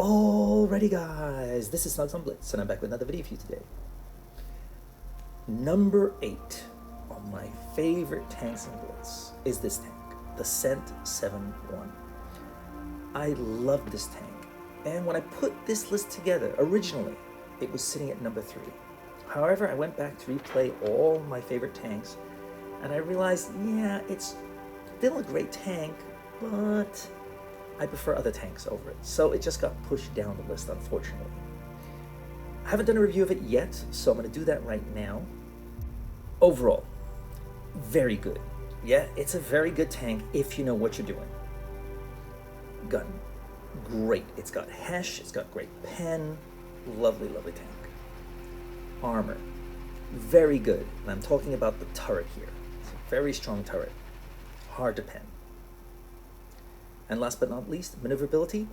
Alrighty guys, this is snugsonblitz and I'm back with another video for you today. Number 8 on my favorite tanks in Blitz is this tank, the Cent 7-1. I love this tank, and when I put this list together, originally it was sitting at number 3. However, I went back to replay all my favorite tanks and I realized, yeah, it's still a great tank, but I prefer other tanks over it, so it just got pushed down the list, unfortunately. I haven't done a review of it yet, so I'm going to do that right now. Overall, very good. Yeah, it's a very good tank if you know what you're doing. Gun, great. It's got Hesh, it's got great pen, lovely, lovely tank. Armor, very good, and I'm talking about the turret here. It's a very strong turret, hard to pen. And last but not least, maneuverability.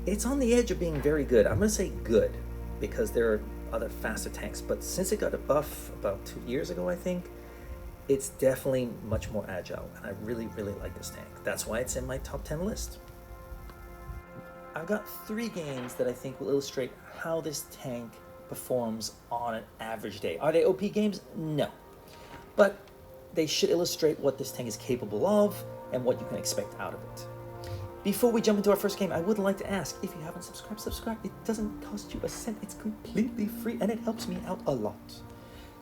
It's on the edge of being very good. I'm going to say good because there are other faster tanks, but since it got a buff about 2 years ago, I think, it's definitely much more agile, and I really, really like this tank. That's why it's in my top 10 list. I've got 3 games that I think will illustrate how this tank performs on an average day. Are they OP games? No. But they should illustrate what this tank is capable of and what you can expect out of it. Before we jump into our first game, I would like to ask, if you haven't subscribed, subscribe. It doesn't cost you a cent. It's completely free, and it helps me out a lot.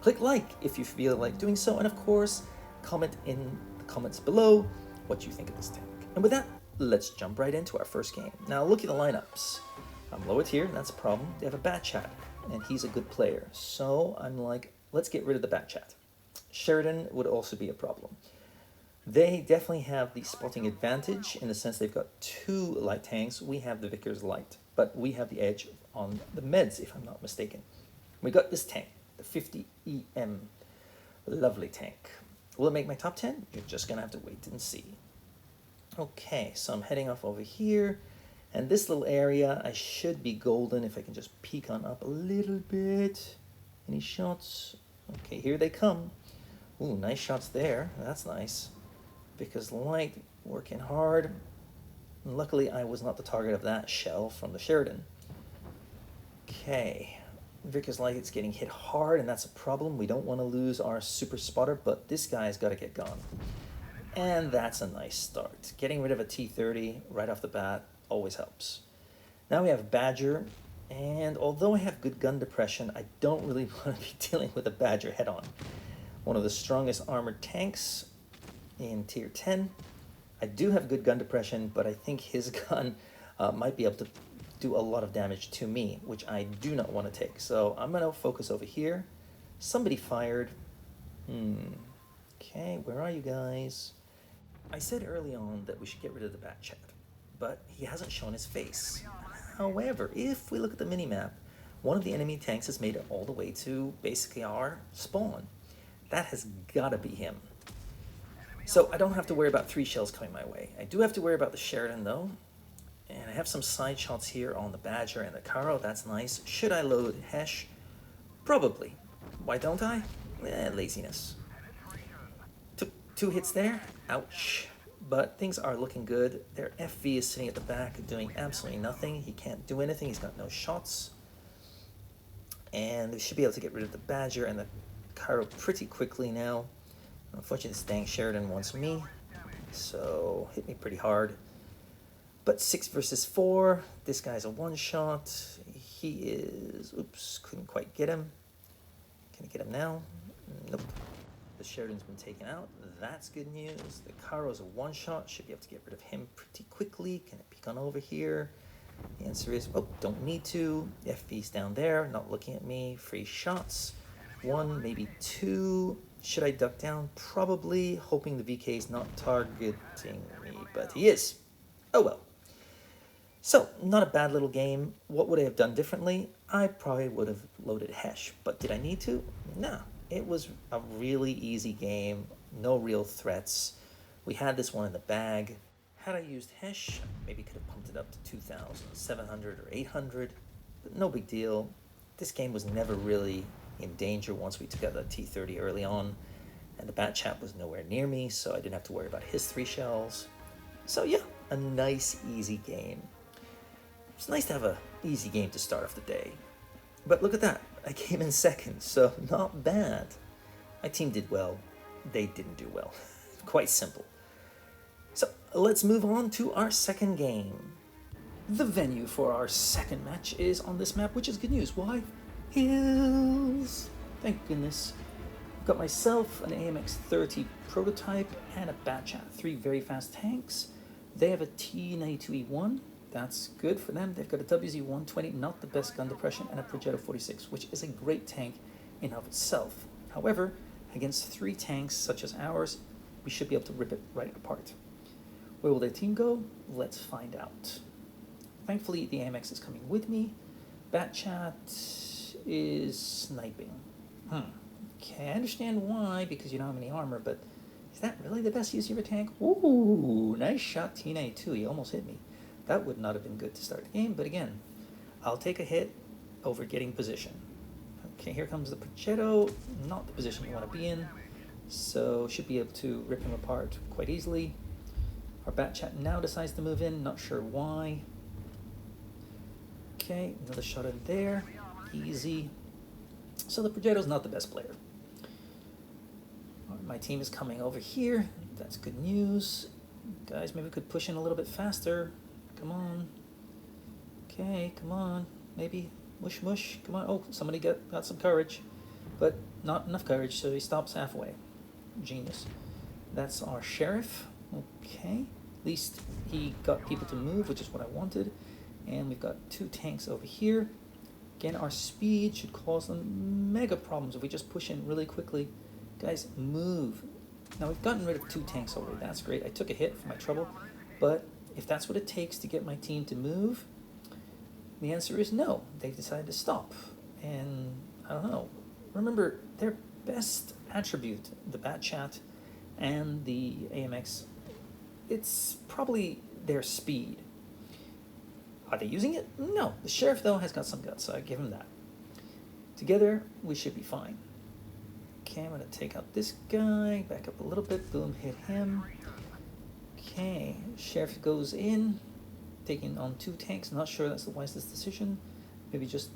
Click like if you feel like doing so, and of course, comment in the comments below what you think of this tank. And with that, let's jump right into our first game. Now, look at the lineups. I'm low tier, and that's a problem. They have a Bat Chat, and he's a good player. So I'm like, let's get rid of the Bat Chat. Sheridan would also be a problem. They definitely have the spotting advantage in the sense they've got 2 light tanks. We have the Vickers light, but we have the edge on the meds, if I'm not mistaken. We got this tank, the 50 EM. Lovely tank. Will it make my top 10? You're just going to have to wait and see. Okay, so I'm heading off over here. And this little area, I should be golden if I can just peek on up a little bit. Any shots? Okay, here they come. Ooh, nice shots there. That's nice. Because light, working hard. And luckily, I was not the target of that shell from the Sheridan. Okay. Vickers light is getting hit hard, and that's a problem. We don't want to lose our super spotter, but this guy's got to get gone. And that's a nice start. Getting rid of a T-30 right off the bat always helps. Now we have Badger, and although I have good gun depression, I don't really want to be dealing with a Badger head-on. One of the strongest armored tanks in tier 10. I do have good gun depression, but I think his gun might be able to do a lot of damage to me, which I do not want to take. So I'm going to focus over here. Somebody fired. Okay, where are you guys? I said early on that we should get rid of the Bat Chat, but he hasn't shown his face. However, if we look at the minimap, one of the enemy tanks has made it all the way to basically our spawn. That has got to be him. So I don't have to worry about 3 shells coming my way. I do have to worry about the Sheridan though. And I have some side shots here on the Badger and the Caro. That's nice. Should I load Hesh? Probably. Why don't I? Laziness. Took 2 hits there. Ouch. But things are looking good. Their FV is sitting at the back doing absolutely nothing. He can't do anything. He's got no shots. And they should be able to get rid of the Badger and the Caro pretty quickly now. Unfortunately, this dang Sheridan wants me, so hit me pretty hard. But 6 versus 4, this guy's a one-shot. He is, oops, couldn't quite get him. Can I get him now? Nope. The Sheridan's been taken out. That's good news. The Caro's a one-shot. Should be able to get rid of him pretty quickly. Can I peek on over here? The answer is, oh, don't need to. FV's down there, not looking at me. Free shots. 1, maybe 2. Should I duck down? Probably, hoping the VK's not targeting me, but he is. Oh well. So, not a bad little game. What would I have done differently? I probably would have loaded Hesh, but did I need to? No. It was a really easy game, no real threats. We had this one in the bag. Had I used Hesh, maybe could have pumped it up to 2,700 or 800, but no big deal. This game was never really in danger once we took out that T-30 early on, and the Bat Chat was nowhere near me, so I didn't have to worry about his 3 shells. So yeah, a nice, easy game. It's nice to have an easy game to start off the day. But look at that, I came in second, so not bad. My team did well, they didn't do well. Quite simple. So let's move on to our second game. The venue for our second match is on this map, which is good news. Why? Hills! Thank goodness. I've got myself an AMX 30 prototype and a Batchat, 3 very fast tanks. They have a T92E1, that's good for them. They've got a WZ120, not the best gun depression, and a Progetto 46, which is a great tank in and of itself. However, against 3 tanks such as ours, we should be able to rip it right apart. Where will their team go? Let's find out. Thankfully, the AMX is coming with me. Batchat is sniping. Okay, I understand why, because you don't have any armor, but is that really the best use of your tank? Ooh, nice shot, T92. He almost hit me. That would not have been good to start the game, but again, I'll take a hit over getting position. Okay, here comes the Progetto, not the position you want to be in, so should be able to rip him apart quite easily. Our Batchat now decides to move in, not sure why. Okay, another shot in there, easy. So the Progetto's not the best player. My team is coming over here, that's good news. Guys, maybe we could push in a little bit faster. Come on. Okay, come on. Maybe mush mush. Come on. Oh, somebody got some courage, but not enough courage, so he stops halfway. Genius. That's our sheriff. Okay. At least he got people to move, which is what I wanted. And we've got 2 tanks over here. Again, our speed should cause them mega problems if we just push in really quickly. Guys, move. Now we've gotten rid of 2 tanks already. That's great. I took a hit for my trouble, but if that's what it takes to get my team to move, the answer is no. They've decided to stop. And I don't know. Remember, their best attribute, the Batchat and the AMX, it's probably their speed. Are they using it? No. The sheriff, though, has got some guts, so I give him that. Together, we should be fine. Okay, I'm going to take out this guy, back up a little bit, boom, hit him. Okay, sheriff goes in, taking on 2 tanks. Not sure that's the wisest decision. Maybe just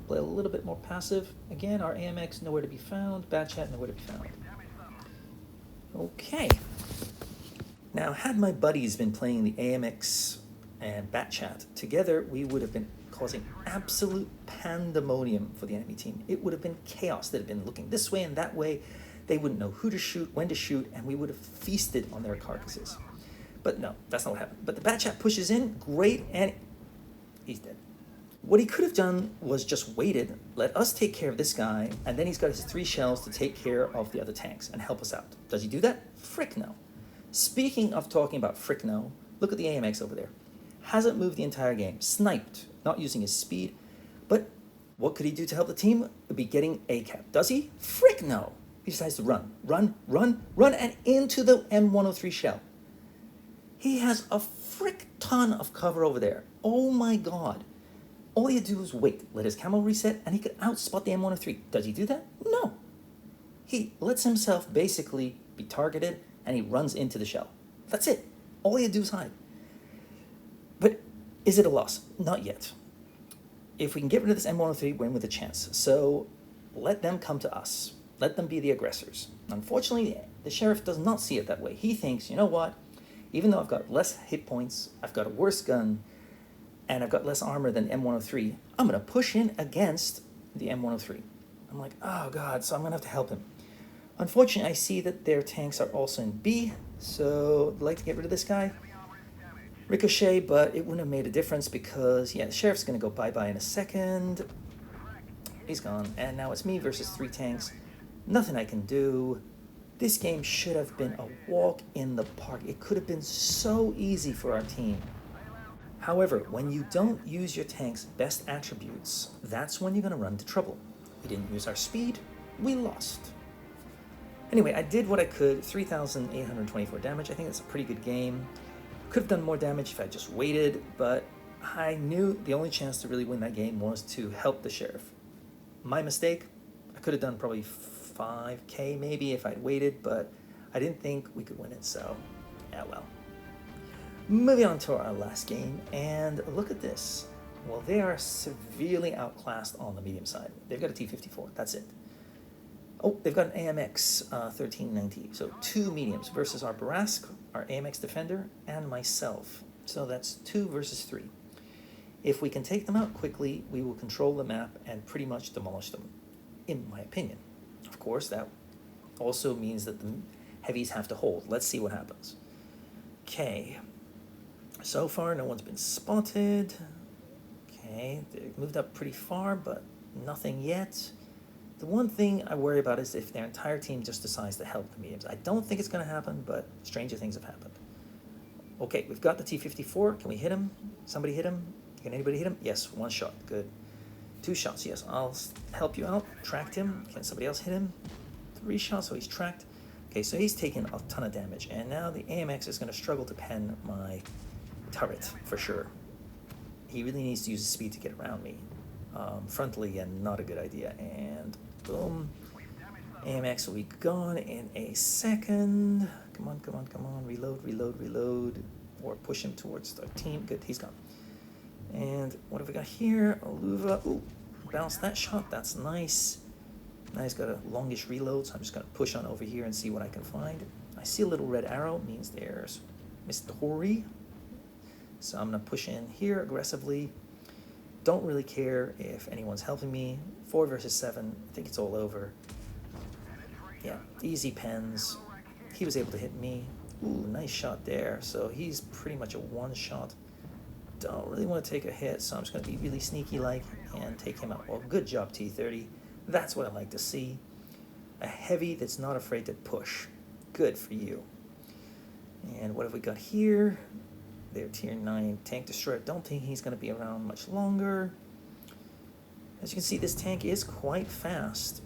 play a little bit more passive. Again, our AMX nowhere to be found. Batchat nowhere to be found. Okay. Now, had my buddies been playing the AMX and Batchat together, we would have been causing absolute pandemonium for the enemy team. It would have been chaos. They'd have been looking this way and that way. They wouldn't know who to shoot, when to shoot, and we would have feasted on their carcasses. But no, that's not what happened. But the Batchat pushes in, great, and he's dead. What he could have done was just waited, let us take care of this guy, and then he's got his 3 shells to take care of the other tanks and help us out. Does he do that? Frick no. Speaking of talking about frick no, look at the AMX over there. Hasn't moved the entire game, sniped, not using his speed, but what could he do to help the team? It would be getting a cap. Does he? Frick no. He decides to run, and into the M103 shell. He has a frick ton of cover over there. Oh my god. All he had to do was wait, let his camo reset, and he could outspot the M103. Does he do that? No. He lets himself basically be targeted, and he runs into the shell. That's it. All he had to do was hide. But is it a loss? Not yet. If we can get rid of this M103, we're in with a chance. So let them come to us. Let them be the aggressors. Unfortunately, the sheriff does not see it that way. He thinks, you know what? Even though I've got less hit points, I've got a worse gun, and I've got less armor than M103, I'm going to push in against the M103. I'm like, oh god, so I'm going to have to help him. Unfortunately, I see that their tanks are also in B, so I'd like to get rid of this guy. Ricochet, but it wouldn't have made a difference because, yeah, the sheriff's going to go bye-bye in a second. He's gone, and now it's me versus 3 tanks. Nothing I can do. This game should have been a walk in the park. It could have been so easy for our team. However, when you don't use your tank's best attributes, that's when you're going to run into trouble. We didn't use our speed, we lost. Anyway, I did what I could, 3,824 damage. I think that's a pretty good game. Could have done more damage if I just waited, but I knew the only chance to really win that game was to help the sheriff. My mistake, I could have done probably 5k maybe if I'd waited, but I didn't think we could win it, so yeah, well. Moving on to our last game, and look at this. Well, they are severely outclassed on the medium side. They've got a T-54. That's it. Oh, they've got an AMX 1390. So 2 mediums versus our Barask, our AMX Defender, and myself. So that's 2 versus 3. If we can take them out quickly, we will control the map and pretty much demolish them, in my opinion. Of course, that also means that the heavies have to hold. Let's see what happens. Okay. So far, no one's been spotted. Okay, they've moved up pretty far, but nothing yet. The one thing I worry about is if their entire team just decides to help the mediums. I don't think it's going to happen, but stranger things have happened. Okay, we've got the T-54. Can we hit him? Somebody hit him? Can anybody hit him? Yes, 1 shot. Good. 2 shots. Yes, I'll help you out. Tracked him. Can somebody else hit him? 3 shots, so he's tracked. Okay, so he's taken a ton of damage, and now the AMX is going to struggle to pen my turret, for sure. He really needs to use his speed to get around me. Frontally, again, not a good idea. And boom. AMX will be gone in a second. Come on, come on, come on. Reload, reload, reload. Or push him towards our team. Good, he's gone. And what have we got here? Aluva. Ooh, bounced that shot. That's nice. Now he's got a longish reload, so I'm just going to push on over here and see what I can find. I see a little red arrow. Means there's Miss Tori. So I'm going to push in here aggressively. Don't really care if anyone's helping me. 4 versus 7. I think it's all over. Yeah, easy pens. He was able to hit me. Ooh, nice shot there. So he's pretty much a 1 shot. Don't really want to take a hit, so I'm just going to be really sneaky-like and take him out. Well, good job, T-30. That's what I like to see. A heavy that's not afraid to push. Good for you. And what have we got here? Their tier 9 tank destroyer. Don't think he's going to be around much longer. As you can see, this tank is quite fast,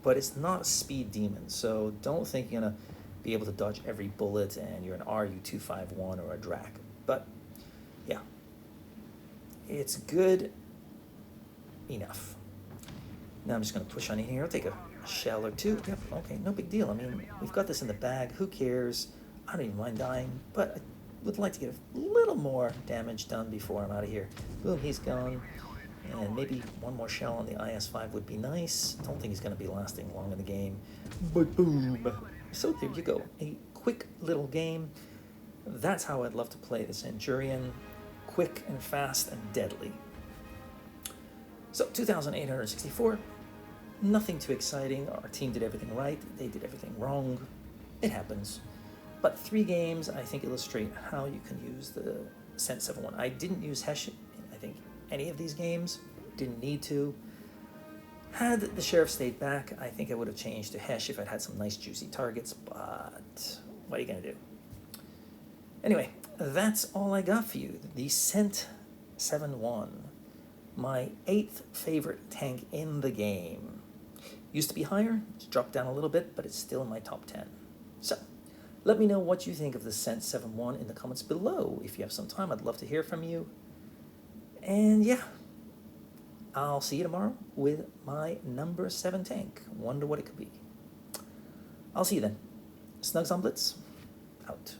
but it's not a speed demon, so don't think you're going to be able to dodge every bullet and you're an RU-251 or a Drac. But yeah, it's good enough. Now I'm just going to push on in here. I'll take a shell or 2. Yep, okay, no big deal. I mean, we've got this in the bag. Who cares? I don't even mind dying, but I would like to get a little more damage done before I'm out of here. Boom, he's gone. And maybe 1 more shell on the IS-5 would be nice. Don't think he's going to be lasting long in the game. But boom. So there you go. A quick little game. That's how I'd love to play the Centurion. Quick and fast and deadly. So 2,864. Nothing too exciting. Our team did everything right. They did everything wrong. It happens. But 3 games, I think, illustrate how you can use the Cent 7-1. I didn't use Hesh, I think, any of these games. Didn't need to. Had the Sheriff stayed back, I think I would have changed to Hesh if I'd had some nice juicy targets, but what are you going to do? Anyway, that's all I got for you. The Cent 7-1. My 8th favorite tank in the game. Used to be higher, it's dropped down a little bit, but it's still in my top 10. So, let me know what you think of the Cent 7-1 in the comments below. If you have some time, I'd love to hear from you. And yeah, I'll see you tomorrow with my number 7 tank. Wonder what it could be. I'll see you then. Snugs on Blitz, out.